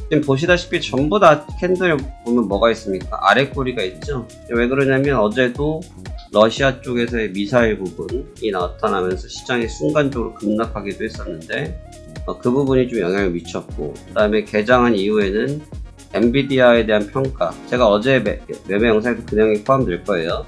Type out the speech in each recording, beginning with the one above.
지금 보시다시피 전부 다 캔들 보면 뭐가 있습니까? 아래 꼬리가 있죠? 왜 그러냐면 어제도 러시아 쪽에서의 미사일 부분이 나타나면서 시장이 순간적으로 급락하기도 했었는데 그 부분이 좀 영향을 미쳤고, 그 다음에 개장한 이후에는 엔비디아에 대한 평가, 제가 어제 매매 영상에도 그 내용이 포함될 거예요.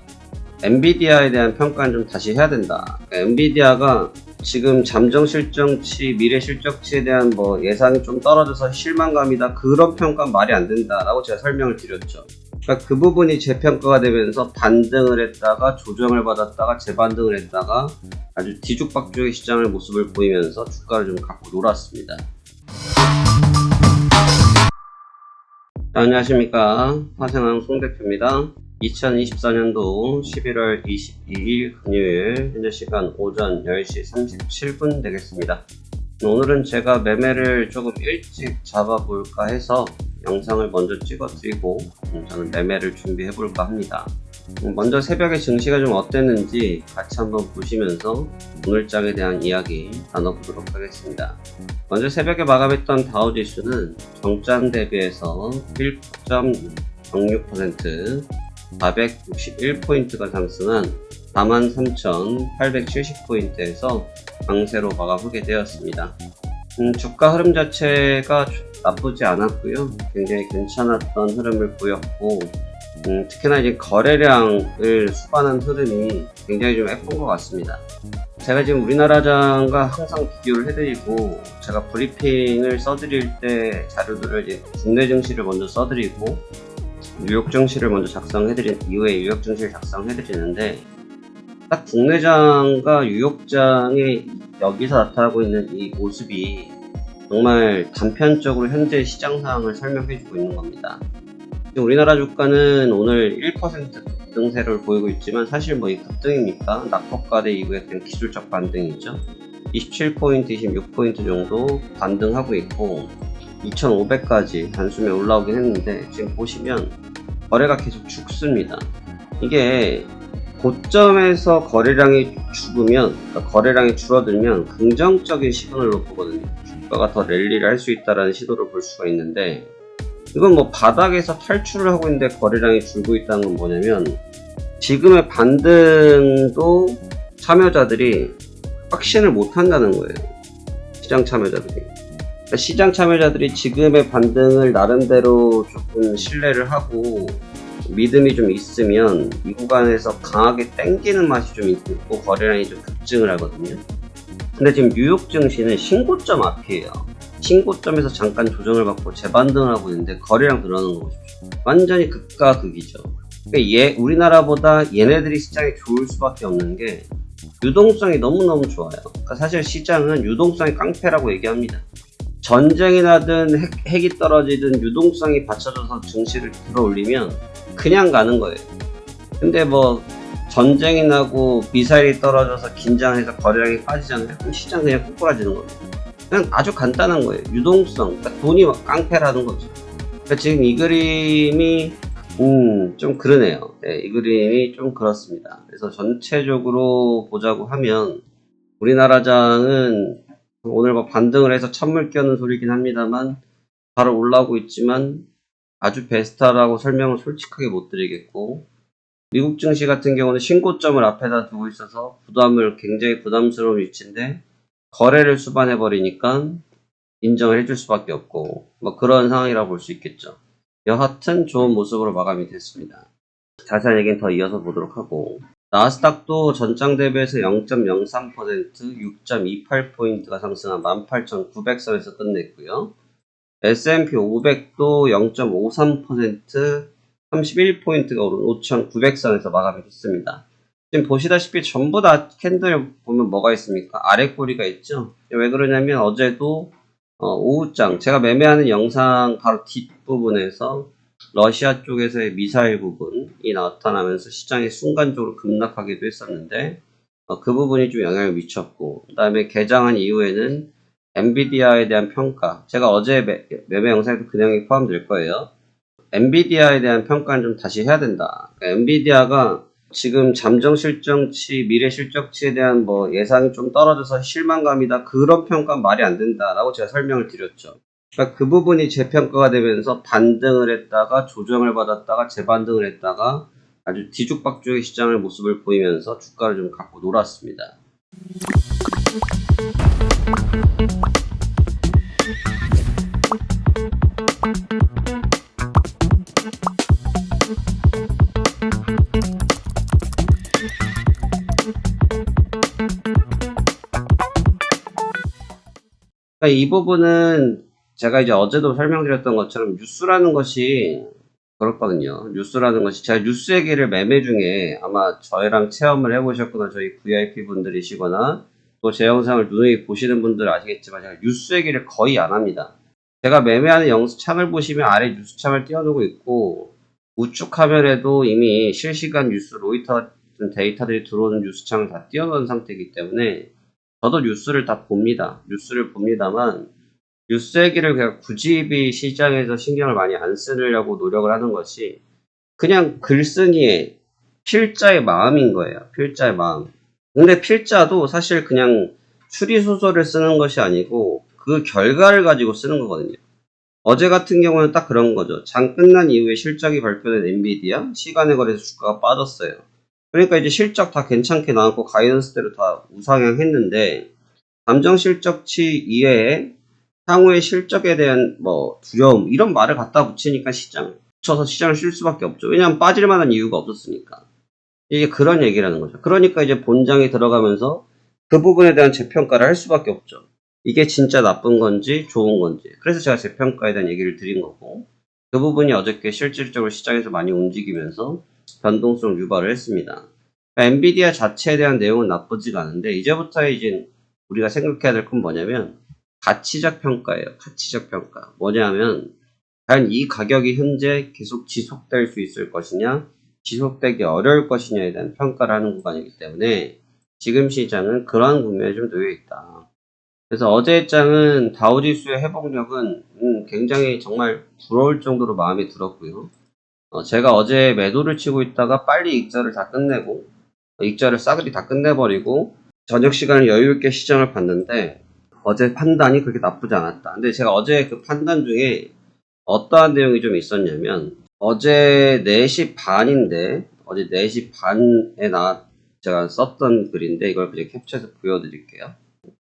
엔비디아에 대한 평가는 좀 다시 해야 된다. 엔비디아가 지금 잠정 실적치, 미래 실적치에 대한 예상이 좀 떨어져서 실망감이다, 그런 평가는 말이 안 된다라고 제가 설명을 드렸죠. 그러니까 그 부분이 재평가가 되면서 반등을 했다가 조정을 받았다가 재반등을 했다가 아주 뒤죽박죽의 시장의 모습을 보이면서 주가를 좀 갖고 놀았습니다. 안녕하십니까, 화생왕 송대표입니다. 2024년도 11월 22일 금요일 현재 시간 오전 10시 37분 되겠습니다. 오늘은 제가 매매를 조금 일찍 잡아볼까 해서 영상을 먼저 찍어드리고 저는 매매를 준비해볼까 합니다. 먼저 새벽에 증시가 좀 어땠는지 같이 한번 보시면서 오늘장에 대한 이야기 나눠보도록 하겠습니다. 먼저 새벽에 마감했던 다우지수는 정장 대비해서 1.06%, 461포인트가 상승한 43,870포인트에서 강세로 마감하게 되었습니다. 주가 흐름 자체가 나쁘지 않았고요. 굉장히 괜찮았던 흐름을 보였고, 특히나 이제 거래량을 수반한 흐름이 굉장히 좀 예쁜 것 같습니다. 제가 지금 우리나라장과 항상 비교를 해드리고, 제가 브리핑을 써드릴 때 자료들을 이제 국내 증시를 먼저 써드리고 뉴욕 증시를 먼저 작성해드린 이후에 뉴욕 증시를 작성해드리는데, 딱 국내장과 뉴욕장에 여기서 나타나고 있는 이 모습이 정말 단편적으로 현재 시장 상황을 설명해주고 있는 겁니다. 우리나라 주가는 오늘 1% 급등세를 보이고 있지만 사실 이 급등입니까? 낙폭과대 이후에 그냥 기술적 반등이죠. 27포인트, 26포인트 정도 반등하고 있고 2,500까지 단숨에 올라오긴 했는데, 지금 보시면 거래가 계속 죽습니다. 이게 고점에서 거래량이 죽으면, 그러니까 거래량이 줄어들면 긍정적인 시그널로 보거든요. 주가가 더 랠리를 할 수 있다는 시도를 볼 수가 있는데, 이건 바닥에서 탈출을 하고 있는데 거래량이 줄고 있다는 건 뭐냐면, 지금의 반등도 참여자들이 확신을 못 한다는 거예요. 시장 참여자들이. 그러니까 시장 참여자들이 지금의 반등을 나름대로 조금 신뢰를 하고 믿음이 좀 있으면 이 구간에서 강하게 땡기는 맛이 좀 있고 거래량이 좀 급증을 하거든요. 근데 지금 뉴욕 증시는 신고점 앞이에요. 신고점에서 잠깐 조정을 받고 재반등을 하고 있는데 거래량 늘어나는 거 보십시오. 완전히 극과 극이죠. 그러니까 우리나라보다 얘네들이 시장이 좋을 수밖에 없는 게 유동성이 너무너무 좋아요. 그러니까 사실 시장은 유동성이 깡패라고 얘기합니다. 전쟁이 나든 핵이 떨어지든 유동성이 받쳐져서 증시를 들어올리면 그냥 가는 거예요. 근데 전쟁이 나고 미사일이 떨어져서 긴장해서 거래량이 빠지잖아요. 그럼 시장 그냥 꼬꾸라지는 겁니다. 그냥 아주 간단한 거예요. 유동성, 그러니까 돈이 깡패라는 거죠. 그러니까 지금 이 그림이 좀 그러네요. 네, 이 그림이 좀 그렇습니다. 그래서 전체적으로 보자고 하면 우리나라장은 오늘 반등을 해서 찬물 끼얹는 소리긴 합니다만 바로 올라오고 있지만 아주 베스트라고 설명을 솔직하게 못 드리겠고, 미국 증시 같은 경우는 신고점을 앞에다 두고 있어서 굉장히 부담스러운 위치인데 거래를 수반해 버리니까 인정을 해줄 수밖에 없고 그런 상황이라고 볼 수 있겠죠. 여하튼 좋은 모습으로 마감이 됐습니다. 자세한 얘기는 더 이어서 보도록 하고, 나스닥도 전장 대비해서 0.03%, 6.28포인트가 상승한 18,900선에서 끝냈고요. S&P 500도 0.53%, 31포인트가 오른 5,900선에서 마감이 됐습니다. 지금 보시다시피 전부 다 캔들 보면 뭐가 있습니까? 아래 꼬리가 있죠? 왜 그러냐면 어제도 오후장, 제가 매매하는 영상 바로 뒷부분에서 러시아 쪽에서의 미사일 부분이 나타나면서 시장이 순간적으로 급락하기도 했었는데 그 부분이 좀 영향을 미쳤고, 그 다음에 개장한 이후에는 엔비디아에 대한 평가, 제가 어제 매매 영상에도 그 내용이 포함될 거예요. 엔비디아에 대한 평가는 좀 다시 해야 된다. 그러니까 엔비디아가 지금 잠정 실적치, 미래 실적치에 대한 예상이 좀 떨어져서 실망감이다, 그런 평가는 말이 안 된다라고 제가 설명을 드렸죠. 그러니까 그 부분이 재평가가 되면서 반등을 했다가 조정을 받았다가 재반등을 했다가 아주 뒤죽박죽의 시장의 모습을 보이면서 주가를 좀 갖고 놀았습니다. 그러니까 이 부분은 제가 이제 어제도 설명드렸던 것처럼 뉴스라는 것이 그렇거든요. 뉴스라는 것이 제가 뉴스 얘기를 매매 중에 아마 저희랑 체험을 해보셨거나 저희 VIP 분들이시거나 또 제 영상을 누누이 보시는 분들 아시겠지만 제가 뉴스 얘기를 거의 안 합니다. 제가 매매하는 창을 보시면 아래 뉴스 창을 띄워놓고 있고 우측 화면에도 이미 실시간 뉴스 로이터 데이터들이 들어오는 뉴스 창을 다 띄워놓은 상태이기 때문에 저도 뉴스를 다 봅니다. 뉴스를 봅니다만 뉴스 얘기를 그냥 굳이 시장에서 신경을 많이 안 쓰려고 노력을 하는 것이 그냥 글쓴이의 필자의 마음인 거예요. 필자의 마음. 근데 필자도 사실 그냥 추리소설을 쓰는 것이 아니고 그 결과를 가지고 쓰는 거거든요. 어제 같은 경우는 딱 그런 거죠. 장 끝난 이후에 실적이 발표된 엔비디아 시간에 걸려서 주가가 빠졌어요. 그러니까 이제 실적 다 괜찮게 나왔고 가이던스대로 다 우상향했는데 감정 실적치 이외에 향후의 실적에 대한 두려움 이런 말을 갖다 붙이니까 붙여서 시장을 쉴 수밖에 없죠. 왜냐하면 빠질 만한 이유가 없었으니까. 이게 그런 얘기라는 거죠. 그러니까 이제 본장에 들어가면서 그 부분에 대한 재평가를 할 수밖에 없죠. 이게 진짜 나쁜 건지 좋은 건지. 그래서 제가 재평가에 대한 얘기를 드린 거고 그 부분이 어저께 실질적으로 시장에서 많이 움직이면서 변동성 유발을 했습니다. 그러니까 엔비디아 자체에 대한 내용은 나쁘지가 않은데 이제부터 이제 우리가 생각해야 될 건 뭐냐면 가치적 평가예요. 가치적 평가. 뭐냐면 과연 이 가격이 현재 계속 지속될 수 있을 것이냐 지속되기 어려울 것이냐에 대한 평가를 하는 구간이기 때문에 지금 시장은 그러한 국면에 좀 놓여 있다. 그래서 어제의 장은 다우지수의 회복력은 굉장히 정말 부러울 정도로 마음에 들었고요. 제가 어제 매도를 치고 있다가 빨리 익절을 다 끝내고 익절을 싸그리 다 끝내버리고 저녁 시간을 여유있게 시장을 봤는데 어제 판단이 그렇게 나쁘지 않았다. 근데 제가 어제 그 판단 중에 어떠한 내용이 좀 있었냐면 어제 4시 반인데 어제 4시 반에 제가 썼던 글인데 이걸 그냥 캡처해서 보여드릴게요.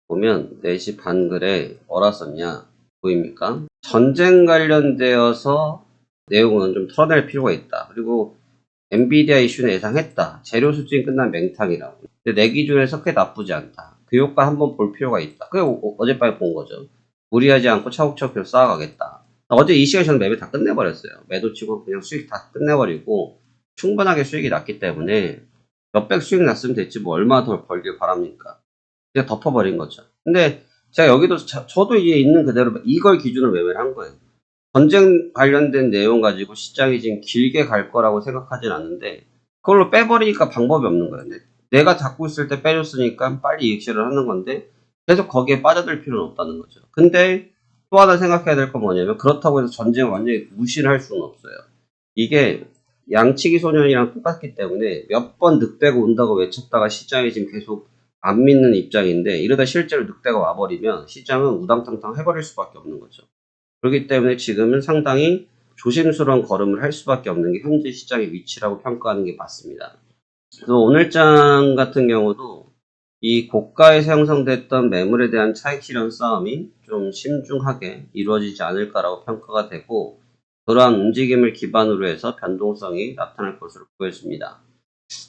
보면 4시 반 글에 뭐라 썼냐 보입니까? 전쟁 관련되어서 내용은 좀 털어낼 필요가 있다. 그리고 엔비디아 이슈는 예상했다. 재료 수준이 끝난 맹탕이라고. 근데 내 기준에서 그게 나쁘지 않다. 그 효과 한번 볼 필요가 있다. 그게 어젯밤에 본 거죠. 무리하지 않고 차곡차곡 계속 쌓아가겠다. 어제 이 시간에 저는 매매 다 끝내버렸어요. 매도 치고 그냥 수익 다 끝내버리고 충분하게 수익이 났기 때문에 몇백 수익 났으면 됐지 뭐 얼마 더 벌길 바랍니까? 그냥 덮어버린 거죠. 근데 제가 여기도 저도 이제 있는 그대로 이걸 기준으로 매매를 한 거예요. 전쟁 관련된 내용 가지고 시장이 지금 길게 갈 거라고 생각하진 않는데 그걸로 빼버리니까 방법이 없는 거예요. 내가 잡고 있을 때 빼줬으니까 빨리 이익실을 하는 건데 계속 거기에 빠져들 필요는 없다는 거죠. 근데 또 하나 생각해야 될 건 뭐냐면 그렇다고 해서 전쟁을 완전히 무시를 할 수는 없어요. 이게 양치기 소년이랑 똑같기 때문에 몇 번 늑대가 온다고 외쳤다가 시장이 지금 계속 안 믿는 입장인데 이러다 실제로 늑대가 와버리면 시장은 우당탕탕 해버릴 수밖에 없는 거죠. 그렇기 때문에 지금은 상당히 조심스러운 걸음을 할 수밖에 없는 게 현재 시장의 위치라고 평가하는 게 맞습니다. 그래서 오늘장 같은 경우도 이 고가에서 형성됐던 매물에 대한 차익 실현 싸움이 좀 신중하게 이루어지지 않을까라고 평가가 되고 그러한 움직임을 기반으로 해서 변동성이 나타날 것으로 보여집니다.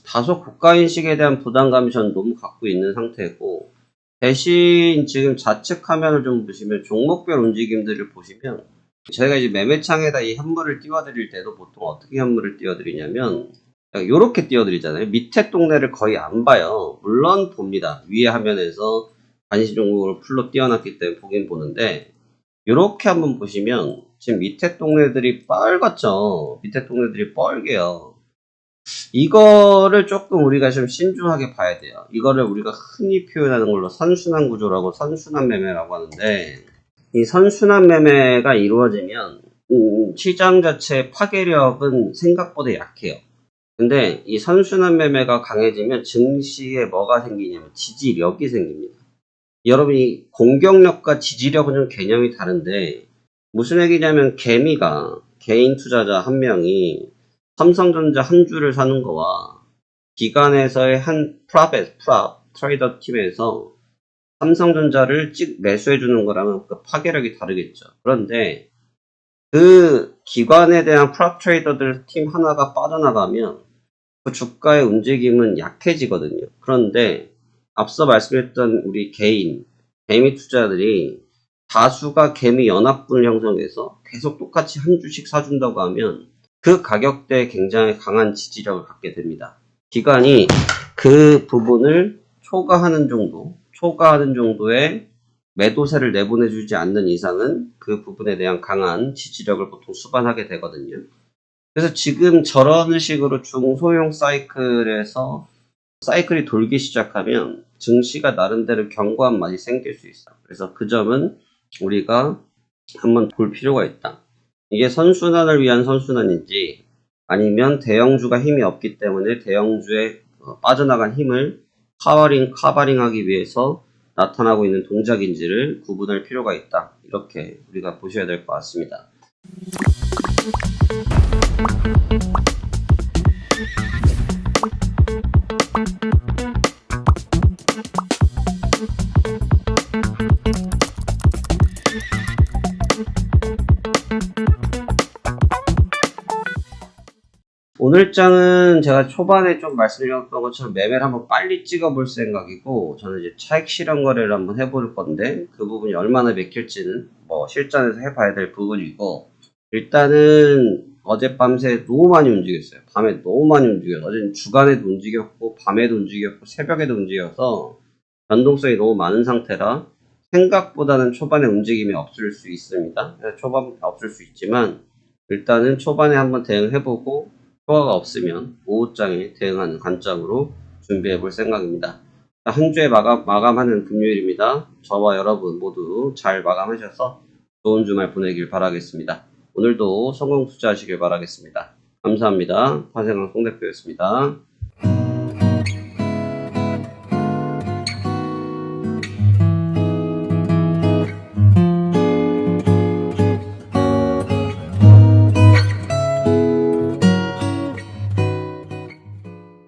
다소 고가인식에 대한 부담감이 저는 너무 갖고 있는 상태고 대신 지금 좌측 화면을 좀 보시면 종목별 움직임들을 보시면 저희가 이제 매매창에다 이 현물을 띄워드릴 때도 보통 어떻게 현물을 띄워드리냐면 요렇게 띄워드리잖아요. 밑에 동네를 거의 안 봐요. 물론 봅니다. 위에 화면에서 관심 종목을 풀로 띄워놨기 때문에 보긴 보는데 요렇게 한번 보시면 지금 밑에 동네들이 빨갛죠. 밑에 동네들이 뻘개요. 이거를 조금 우리가 좀 신중하게 봐야 돼요. 이거를 우리가 흔히 표현하는 걸로 선순환 구조라고 선순환 매매라고 하는데 이 선순환 매매가 이루어지면 시장 자체의 파괴력은 생각보다 약해요. 근데 이 선순환 매매가 강해지면 증시에 뭐가 생기냐면 지지력이 생깁니다. 여러분이 공격력과 지지력은 좀 개념이 다른데 무슨 얘기냐면 개미가 개인 투자자 한 명이 삼성전자 한 주를 사는 거와 기관에서의 한 프랍 트레이더 팀에서 삼성전자를 매수해 주는 거랑은 그 파괴력이 다르겠죠. 그런데 그 기관에 대한 프랍 트레이더들 팀 하나가 빠져나가면 그 주가의 움직임은 약해지거든요. 그런데 앞서 말씀했던 우리 개미 투자들이 다수가 개미 연합군을 형성해서 계속 똑같이 한 주씩 사준다고 하면 그 가격대에 굉장히 강한 지지력을 갖게 됩니다. 기관이 그 부분을 초과하는 정도의 매도세를 내보내주지 않는 이상은 그 부분에 대한 강한 지지력을 보통 수반하게 되거든요. 그래서 지금 저런 식으로 중소형 사이클에서 사이클이 돌기 시작하면 증시가 나름대로 견고한 맛이 생길 수 있어요. 그래서 그 점은 우리가 한번 볼 필요가 있다. 이게 선순환을 위한 선순환인지 아니면 대형주가 힘이 없기 때문에 대형주의 빠져나간 힘을 카바링하기 위해서 나타나고 있는 동작인지를 구분할 필요가 있다. 이렇게 우리가 보셔야 될 것 같습니다. 오늘 장은 제가 초반에 좀 말씀드렸던 것처럼 매매를 한번 빨리 찍어볼 생각이고, 저는 이제 차익 실현 거래를 한번 해볼 건데, 그 부분이 얼마나 맥힐지는 실전에서 해봐야 될 부분이고, 일단은 어젯밤새 너무 많이 움직였어요. 밤에 너무 많이 움직여서 어제는 주간에도 움직였고 밤에도 움직였고 새벽에도 움직여서 변동성이 너무 많은 상태라 생각보다는 초반에 움직임이 없을 수 있습니다. 초반 없을 수 있지만 일단은 초반에 한번 대응해보고 효과가 없으면 오후장에 대응하는 관점으로 준비해 볼 생각입니다. 한 주에 마감하는 금요일입니다. 저와 여러분 모두 잘 마감하셔서 좋은 주말 보내길 바라겠습니다. 오늘도 성공 투자하시길 바라겠습니다. 감사합니다. 파생왕 송대표였습니다.